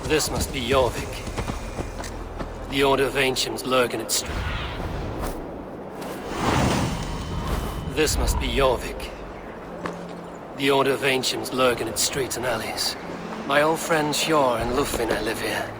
This must be Jorvik. The Order of Ancients lurk in its street. This must be Jorvik. The Order of Ancients lurk in its streets and alleys. My old friends Sjor and Lufin live here.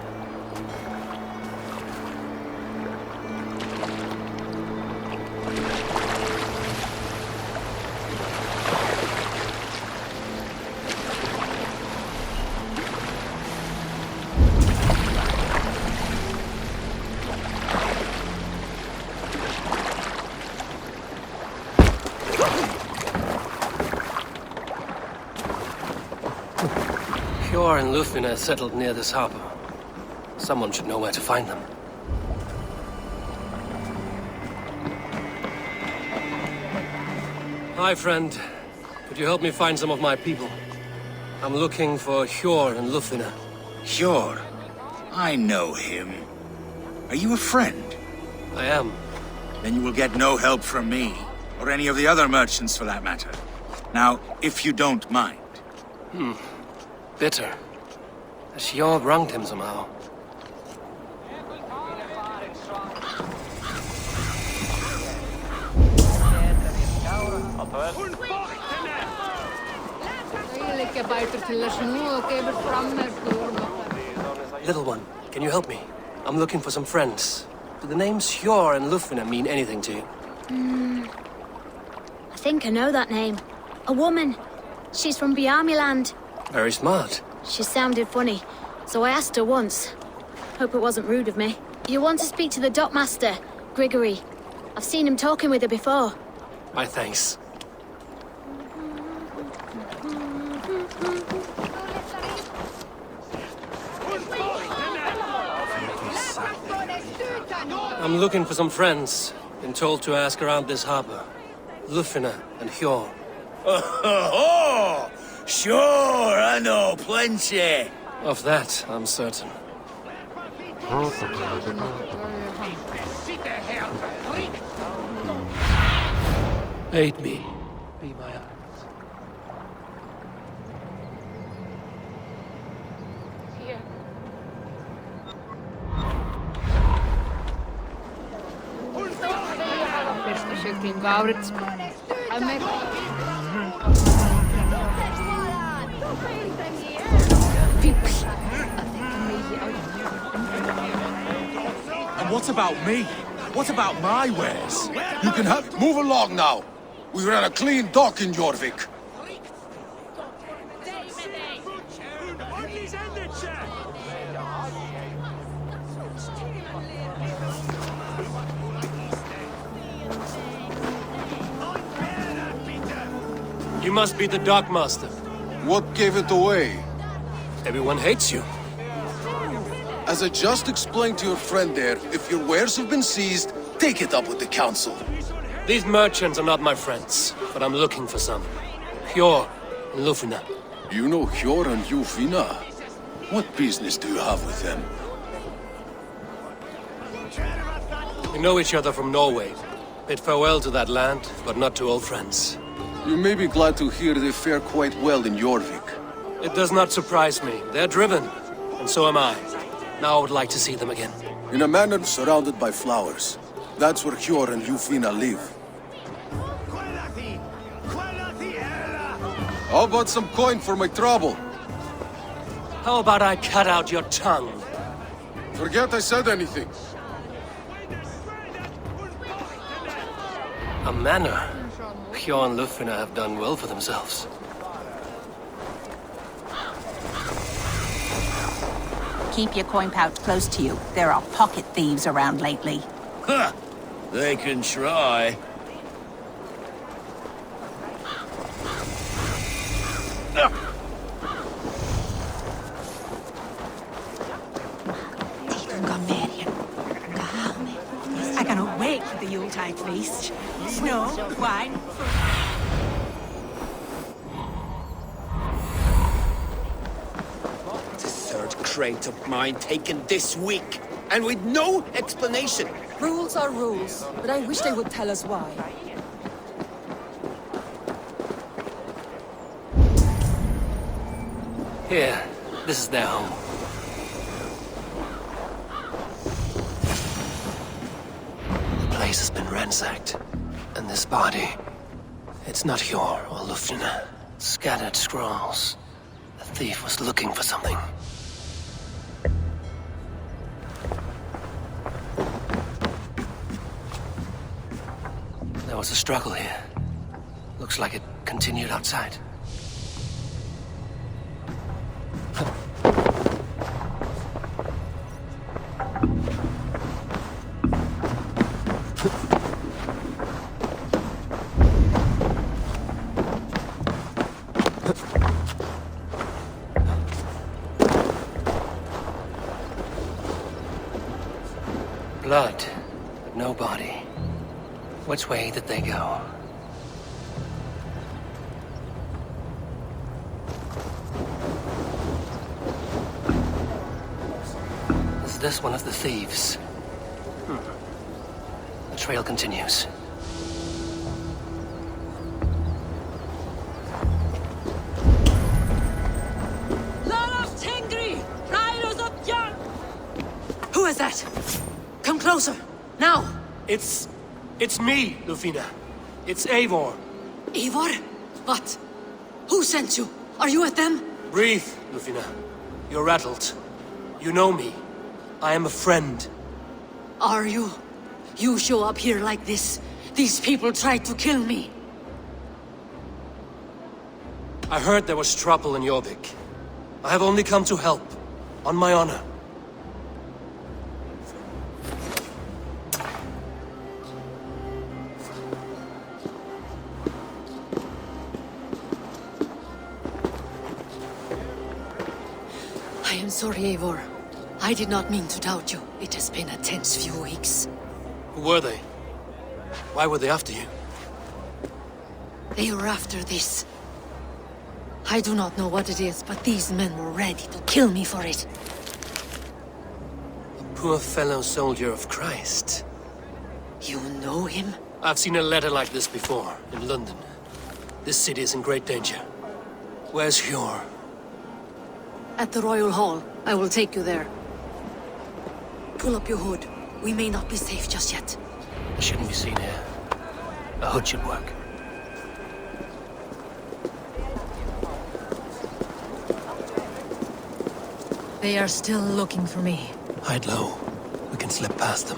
Hjor and Lufina settled near this harbor. Someone should know where to find them. Hi, friend. Could you help me find some of my people? I'm looking for Hjor and Lufina. Hjor? I know him. Are you a friend? I am. Then you will get no help from me, or any of the other merchants for that matter. Now, if you don't mind. Bitter. Has Hjor wronged him somehow? Little one, can you help me? I'm looking for some friends. Do the names Hjor and Lufina mean anything to you? I think I know that name. A woman. She's from Biamiland. Very smart. She sounded funny, so I asked her once. Hope it wasn't rude of me. You want to speak to the dockmaster, Grigory. I've seen him talking with her before. My thanks. I'm looking for some friends. Been told to ask around this harbor. Lufina and Hjor. Oh, sure, I know plenty. Of that, I'm certain. Aid me. Be my eyes. King Aelfred. And what about me? What about my wares? You can have... Move along now. We ran a clean dock in Jorvik. You must be the dockmaster. What gave it away? Everyone hates you. As I just explained to your friend there, if your wares have been seized, take it up with the council. These merchants are not my friends, but I'm looking for some. Hjor and Lufina. You know Hjor and Lufina? What business do you have with them? We know each other from Norway. Bid farewell to that land, but not to old friends. You may be glad to hear they fare quite well in Jorvik. It does not surprise me. They're driven, and so am I. Now I would like to see them again. In a manor surrounded by flowers. That's where Hjor and Lufina live. How about some coin for my trouble? How about I cut out your tongue? Forget I said anything. A manor. Hjor and Lufina have done well for themselves. Keep your coin pouch close to you. There are pocket thieves around lately. Huh. They can try. I cannot wait for the Yuletide feast. Snow, wine, Third crate of mine taken this week, and with no explanation. Rules are rules, but I wish they would tell us why. Here, this is their home. The place has been ransacked, and this body, it's not Hjor or Lufina. Scattered scrolls. The thief was looking for something. There was a struggle here. Looks like it continued outside. Blood, but no body. Which way did they go? Is this one of the thieves? The trail continues. Who is that? Come closer, now! It's me, Lufina. It's Eivor. Eivor? What? Who sent you? Are you with them? Breathe, Lufina. You're rattled. You know me. I am a friend. Are you? You show up here like this. These people tried to kill me. I heard there was trouble in Jorvik. I have only come to help. On my honor. I am sorry, Eivor. I did not mean to doubt you. It has been a tense few weeks. Who were they? Why were they after you? They were after this. I do not know what it is, but these men were ready to kill me for it. A poor fellow soldier of Christ. You know him? I've seen a letter like this before, in London. This city is in great danger. Where's Hjor? At the Royal Hall. I will take you there. Pull up your hood. We may not be safe just yet. I shouldn't be seen here. A hood should work. They are still looking for me. Hide low. We can slip past them.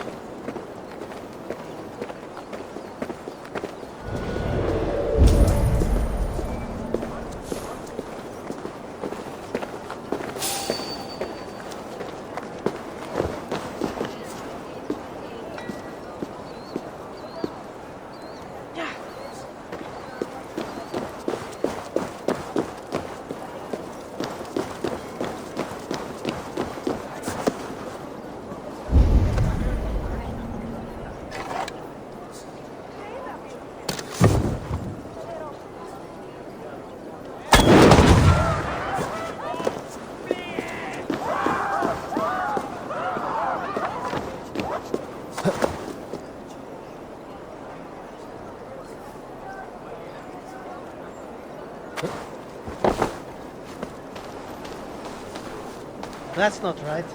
That's not right.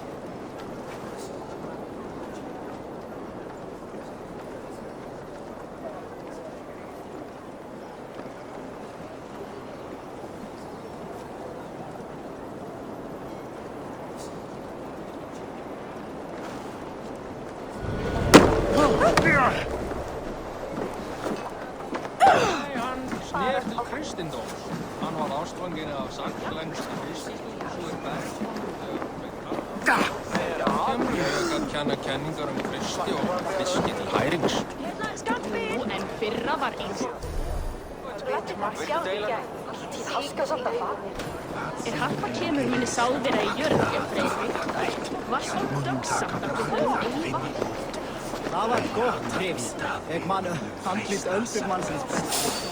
Harpa kemur minni sálvera í jörðum, Freyr. Var svo döggsamt að við höfum Eivor. Það var gott, Trifs. Ég man handlit öldurmannsins best.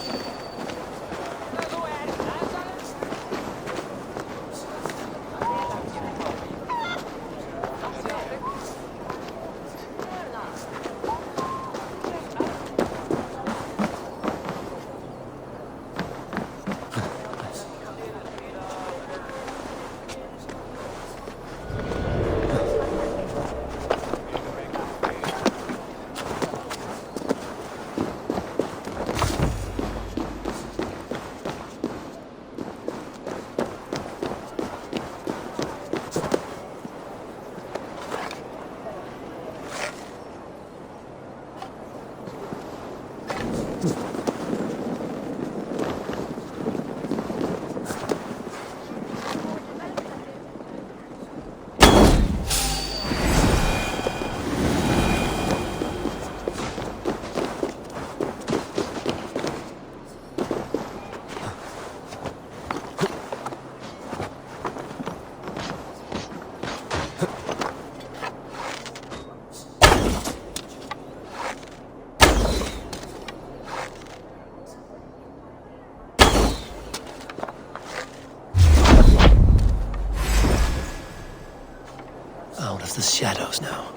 of the shadows now.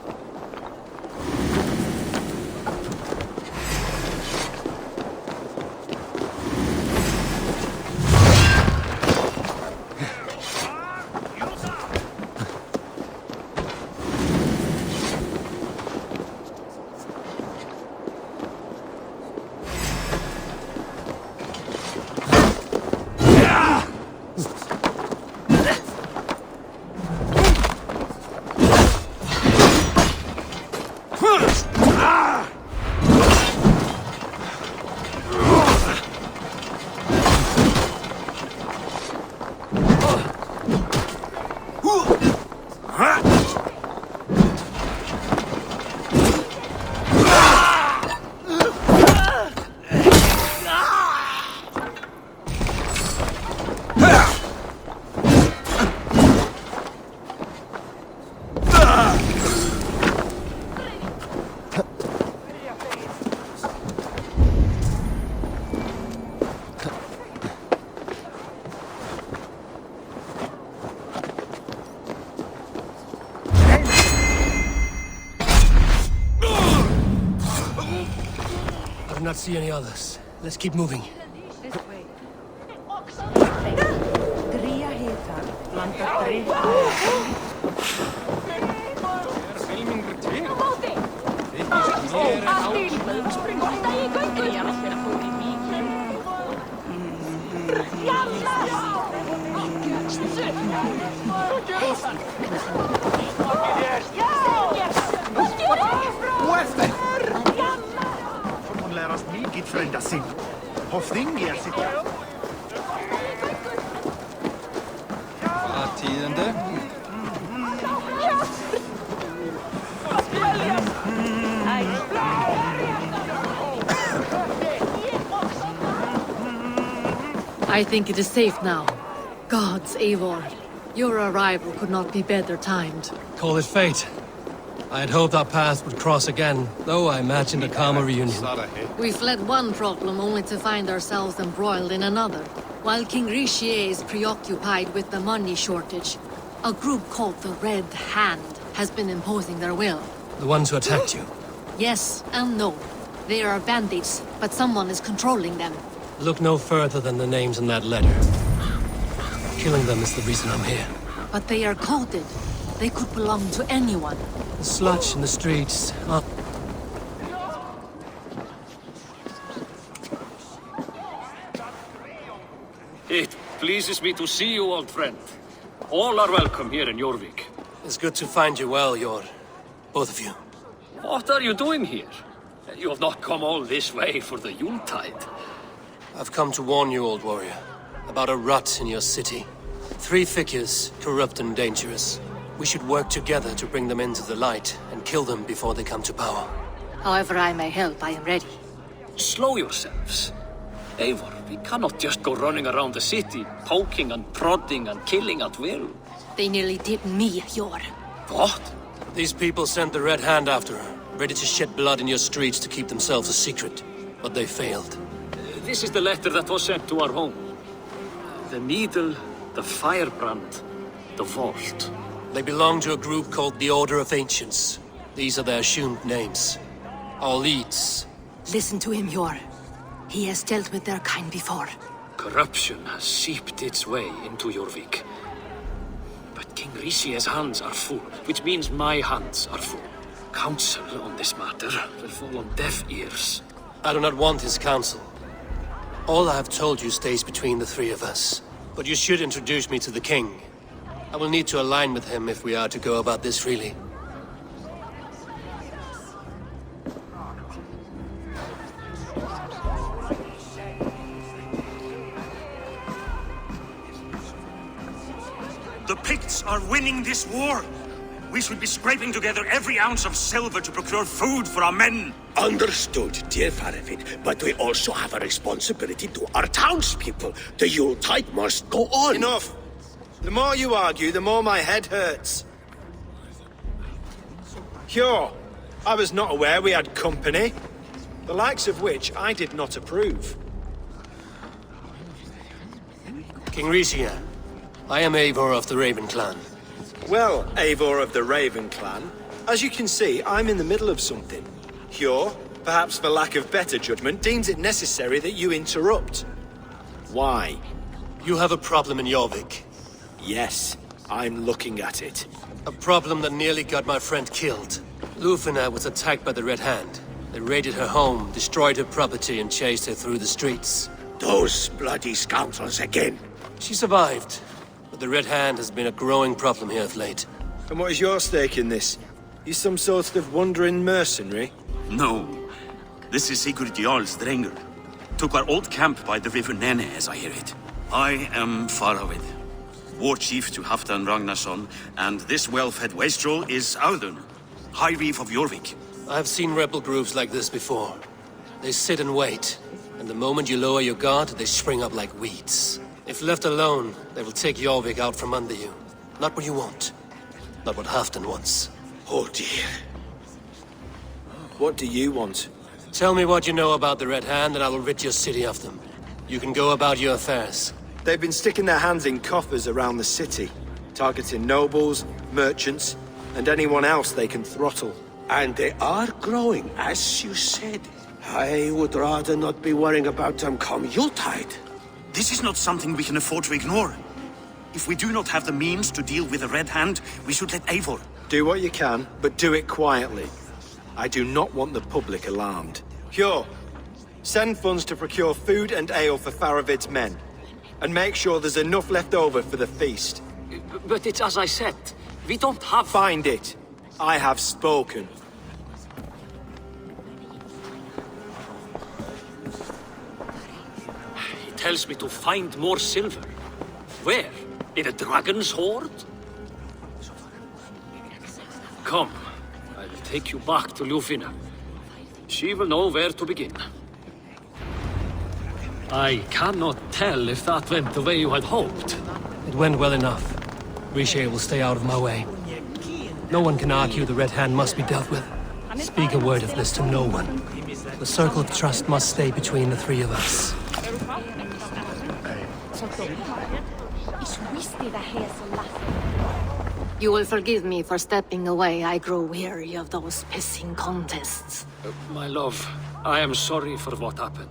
I do not see any others. Let's keep moving. This way. I think it is safe now. Gods, Eivor. Your arrival could not be better timed. Call it fate. I had hoped our paths would cross again, though I imagined a calmer reunion. We fled one problem only to find ourselves embroiled in another. While King Richier is preoccupied with the money shortage, a group called the Red Hand has been imposing their will. The ones who attacked you. Yes and no. They are bandits, but someone is controlling them. Look no further than the names in that letter. Killing them is the reason I'm here. But they are coded. They could belong to anyone. The sludge in the streets. It pleases me to see you, old friend. All are welcome here in Jorvik. It's good to find you well, Yor. Both of you. What are you doing here? You have not come all this way for the Yuletide. I've come to warn you, old warrior, about a rot in your city. 3 figures, corrupt and dangerous. We should work together to bring them into the light and kill them before they come to power. However I may help, I am ready. Slow yourselves. Eivor, we cannot just go running around the city, poking and prodding and killing at will. They nearly did me, Yor. What? These people sent the Red Hand after her, ready to shed blood in your streets to keep themselves a secret. But they failed. This is the letter that was sent to our home. The needle, the firebrand, the vault. They belong to a group called the Order of Ancients. These are their assumed names. Our leads. Listen to him, Yor. He has dealt with their kind before. Corruption has seeped its way into Jorvik. But King Richier's hands are full, which means my hands are full. Counsel on this matter will fall on deaf ears. I do not want his counsel. All I have told you stays between the 3 of us. But you should introduce me to the king. I will need to align with him if we are to go about this freely. The Picts are winning this war. We should be scraping together every ounce of silver to procure food for our men. Understood, dear Faravid, but we also have a responsibility to our townspeople. The Yuletide must go on. Enough! The more you argue, the more my head hurts. Sure, I was not aware we had company, the likes of which I did not approve. King Richier, I am Eivor of the Raven clan. Well, Eivor of the Raven clan, as you can see, I'm in the middle of something. Hjor, perhaps for lack of better judgment, deems it necessary that you interrupt. Why? You have a problem in Jorvik. Yes, I'm looking at it. A problem that nearly got my friend killed. Lufina was attacked by the Red Hand. They raided her home, destroyed her property, and chased her through the streets. Those bloody scoundrels again. She survived, but the Red Hand has been a growing problem here of late. And what is your stake in this? You some sort of wandering mercenary? No. This is Sigurd Jarl's Drenger. Took our old camp by the river Nene, as I hear it. I am Farawid, war chief to Halfdan Ragnarsson, and this well-fed wastrel is Audun, High Reeve of Jorvik. I've seen rebel groups like this before. They sit and wait, and the moment you lower your guard, they spring up like weeds. If left alone, they will take Jorvik out from under you. Not what you want. Not what Halfdan wants. Oh dear. What do you want? Tell me what you know about the Red Hand, and I will rid your city of them. You can go about your affairs. They've been sticking their hands in coffers around the city, targeting nobles, merchants, and anyone else they can throttle. And they are growing, as you said. I would rather not be worrying about them come Yuletide. This is not something we can afford to ignore. If we do not have the means to deal with the Red Hand, we should let Eivor. Do what you can, but do it quietly. I do not want the public alarmed. Hjor, send funds to procure food and ale for Faravid's men. And make sure there's enough left over for the feast. But it's as I said, we don't have... Find it. I have spoken. He tells me to find more silver. Where? In a dragon's hoard? Come, I will take you back to Lufina. She will know where to begin. I cannot tell if that went the way you had hoped. It went well enough. Riche will stay out of my way. No one can argue the Red Hand must be dealt with. Speak a word of this to no one. The circle of trust must stay between the three of us. You will forgive me for stepping away. I grow weary of those pissing contests. My love, I am sorry for what happened.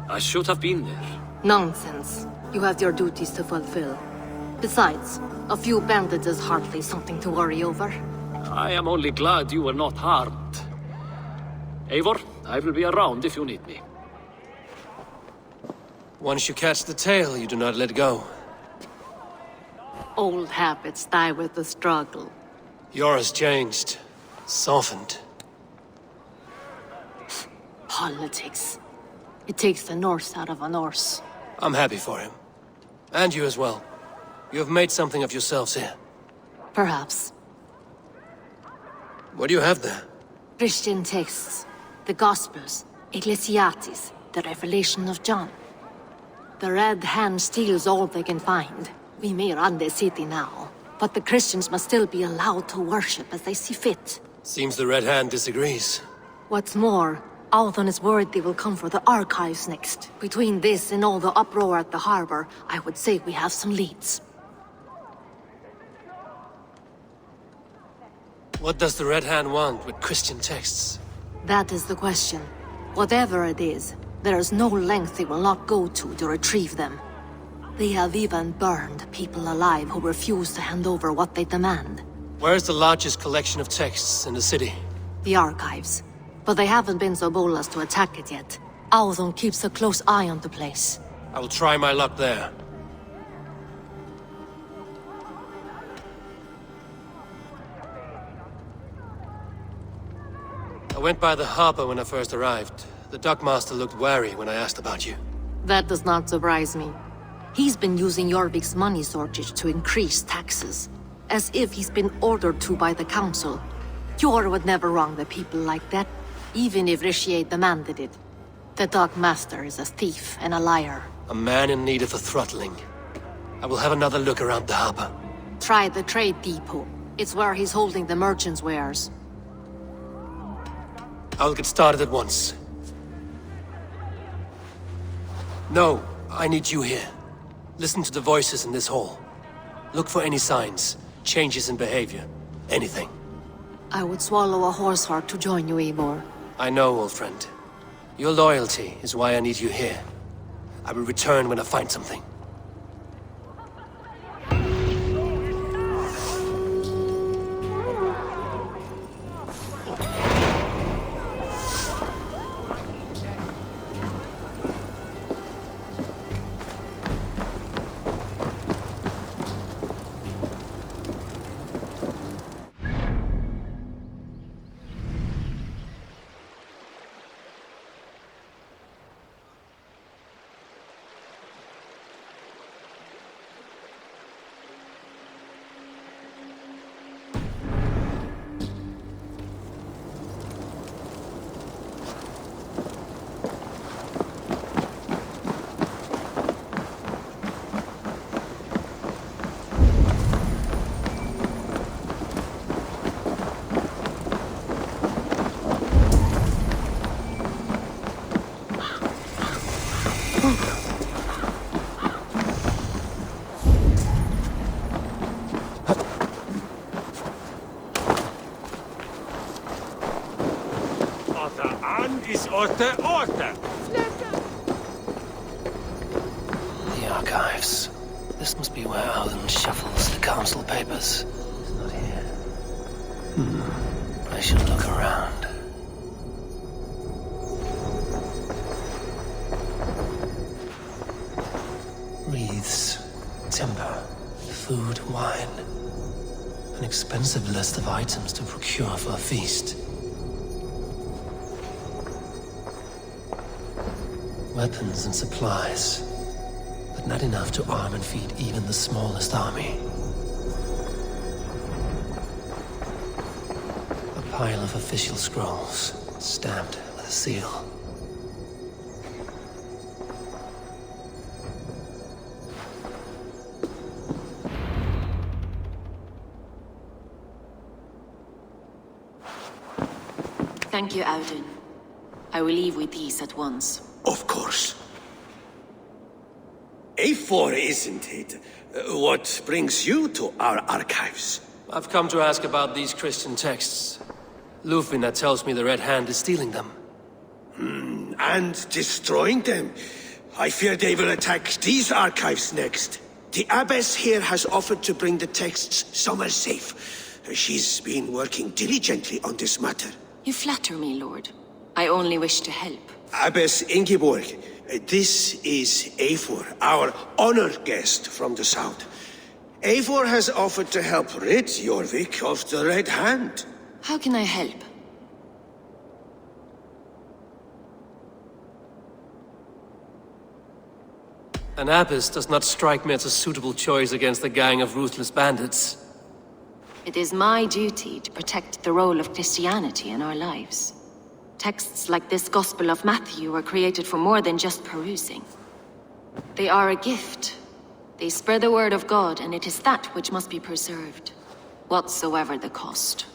I should have been there. Nonsense. You have your duties to fulfill. Besides, a few bandits is hardly something to worry over. I am only glad you were not harmed. Eivor, I will be around if you need me. Once you catch the tail, you do not let go. Old habits die with the struggle. Yours changed. Softened. Politics. It takes the Norse out of a Norse. I'm happy for him. And you as well. You have made something of yourselves here. Perhaps. What do you have there? Christian texts. The Gospels. Ecclesiastes. The Revelation of John. The Red Hand steals all they can find. We may run the city now, but the Christians must still be allowed to worship as they see fit. Seems the Red Hand disagrees. What's more, Althon is worried they will come for the archives next. Between this and all the uproar at the harbor, I would say we have some leads. What does the Red Hand want with Christian texts? That is the question. Whatever it is, there is no length they will not go to retrieve them. They have even burned people alive who refuse to hand over what they demand. Where is the largest collection of texts in the city? The archives. But they haven't been so bold as to attack it yet. Althon keeps a close eye on the place. I will try my luck there. I went by the harbor when I first arrived. The dockmaster looked wary when I asked about you. That does not surprise me. He's been using Jorvik's money shortage to increase taxes. As if he's been ordered to by the council. Hjor would never wrong the people like that, even if Riche demanded it. The dockmaster is a thief and a liar. A man in need of a throttling. I will have another look around the harbor. Try the trade depot. It's where he's holding the merchants' wares. I will get started at once. No, I need you here. Listen to the voices in this hall. Look for any signs. changes in behavior, anything. I would swallow a horse heart to join you, Eivor. I know, old friend. Your loyalty is why I need you here. I will return when I find something. The archives. This must be where Alden shuffles the council papers. He's not here. I should look around. Wreaths, timber, food, wine. An expensive list of items to procure for a feast. Weapons and supplies, but not enough to arm and feed even the smallest army. A pile of official scrolls, stamped with a seal. Thank you, Alden. I will leave with these at once. Of course. Eivor, isn't it? What brings you to our archives? I've come to ask about these Christian texts. Lufina tells me the Red Hand is stealing them. And destroying them. I fear they will attack these archives next. The abbess here has offered to bring the texts somewhere safe. She's been working diligently on this matter. You flatter me, Lord. I only wish to help. Abbess Ingeborg, this is Eivor, our honored guest from the south. Eivor has offered to help rid Jorvik of the Red Hand. How can I help? An abbess does not strike me as a suitable choice against a gang of ruthless bandits. It is my duty to protect the role of Christianity in our lives. Texts like this Gospel of Matthew were created for more than just perusing. They are a gift. They spread the word of God, and it is that which must be preserved, whatsoever the cost.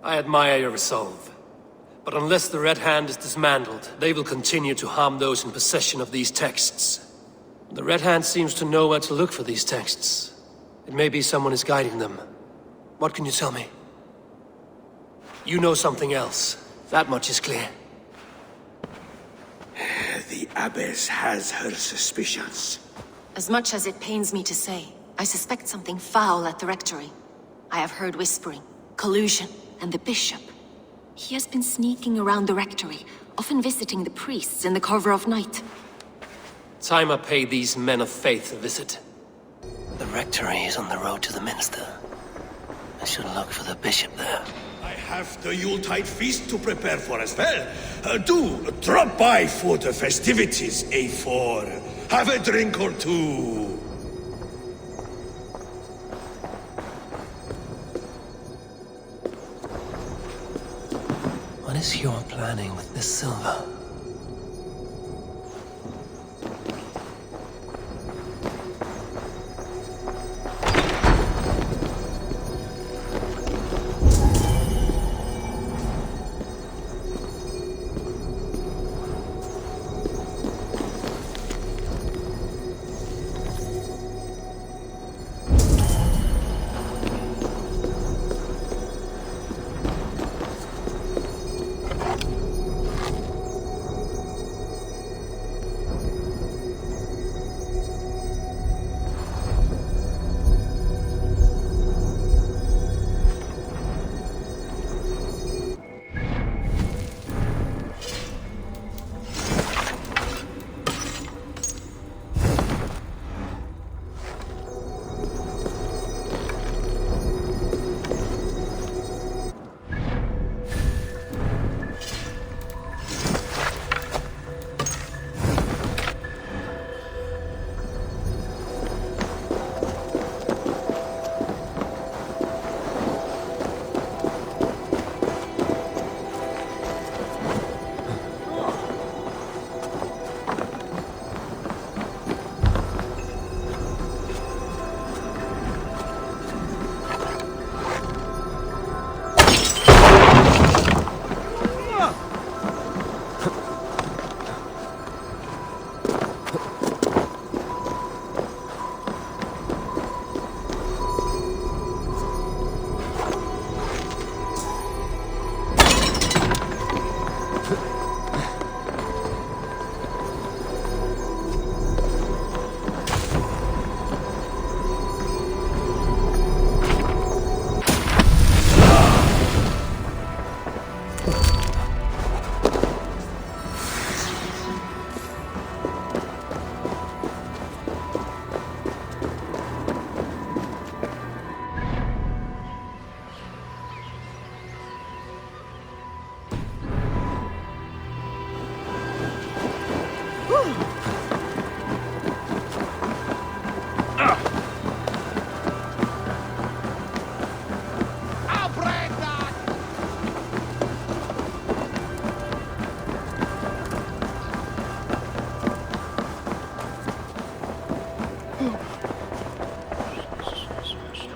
I admire your resolve. But unless the Red Hand is dismantled, they will continue to harm those in possession of these texts. The Red Hand seems to know where to look for these texts. It may be someone is guiding them. What can you tell me? You know something else. That much is clear. The abbess has her suspicions. As much as it pains me to say, I suspect something foul at the rectory. I have heard whispering, collusion, and the bishop. He has been sneaking around the rectory, often visiting the priests in the cover of night. Time I pay these men of faith a visit. The rectory is on the road to the minster. I should look for the bishop there. I have the Yuletide feast to prepare for as well. Do drop by for the festivities, Eivor. Have a drink or two. What is your planning with this silver?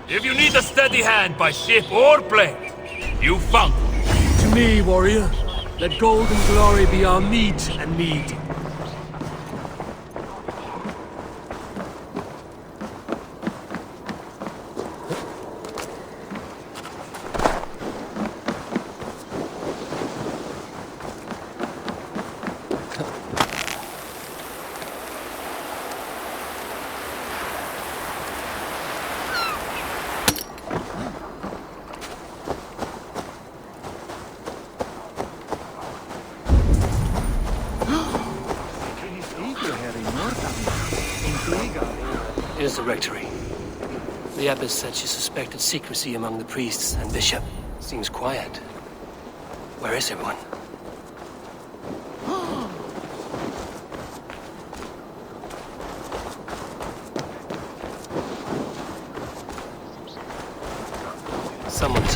If you need a steady hand by ship or plane, you found it. To me, warrior. Let gold and glory be our meat and mead. Here's the rectory. The abbess said she suspected secrecy among the priests and bishop. Seems quiet. Where is everyone? Someone's